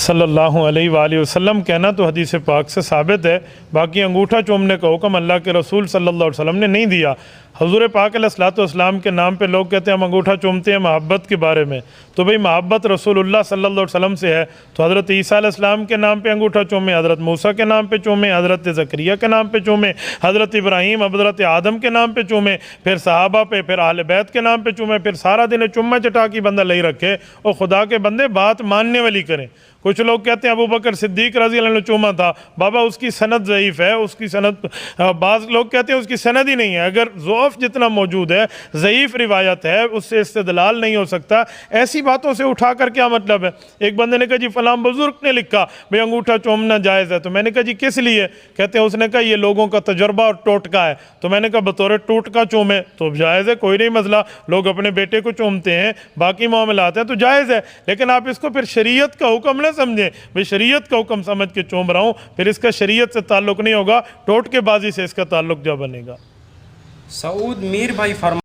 सल्लल्लाहु अलैहि वसल्लम कहना तो हदीस पाक से साबित है। बाकी अंगूठा चूमने का हुक्म अल्लाह के रसूल सल्लल्लाहु अलैहि वसल्लम ने नहीं दिया। हुज़ूर पाक अलैहिस्सलाम के नाम पे लोग कहते हैं हम अंगूठा चूमते हैं मोहब्बत के बारे में, तो भाई मोहब्बत रसूलुल्लाह सल्लल्लाहु अलैहि वसल्लम से है तो हज़रत ईसा अलैहिस्सलाम के नाम पे अंगूठा चूमें, हज़रत मूसा के नाम पे चूमें, हज़रत ज़करिया के नाम पे चूमें, हज़रत इब्राहीम हज़रत आदम के नाम पे चूमें, फिर सहाबा पे, फिर अहले बैत के नाम पे चूमें, फिर सारा दिन चुम्मा चटाकी बंदा नहीं रखे और खुदा के बंदे बात मानने वाली करें। कुछ लोग कहते हैं अबू बकर सिद्दीक रज़ी अल्लाह अन्हु ने चूमा था, बाबा उसकी सनद ज़ईफ़ है, उसकी सनद बाज़ लोग कहते हैं उसकी सनद ही नहीं है। अगर ज़ौफ़ जितना मौजूद है, ज़ईफ़ रिवायत है, उससे इस्तिदलाल नहीं हो सकता। ऐसी बातों से उठा कर क्या मतलब है। एक बंदे ने कहा जी फ़लाँ बुज़ुर्ग ने लिखा भाई अंगूठा चूमना जायज़ है, तो मैंने कहा जी किस लिए, कहते हैं उसने कहा ये लोगों का तजर्बा और टोटका है, तो मैंने कहा बतौर टोटका चूमे तो जायज़ है, कोई नहीं मसला, लोग अपने बेटे को चूमते हैं, बाकी मामलात हैं तो जायज़ है। लेकिन आप इसको फिर शरीयत का हुक्म ना समझें, भाई शरीयत का हुक्म समझ के चूम रहा हूँ, फिर इसका शरीयत से ताल्लुक़ नहीं होगा, टोटकेबाजी से इसका ताल्लुक़ जो बनेगा। सऊद मीर भाई फरमा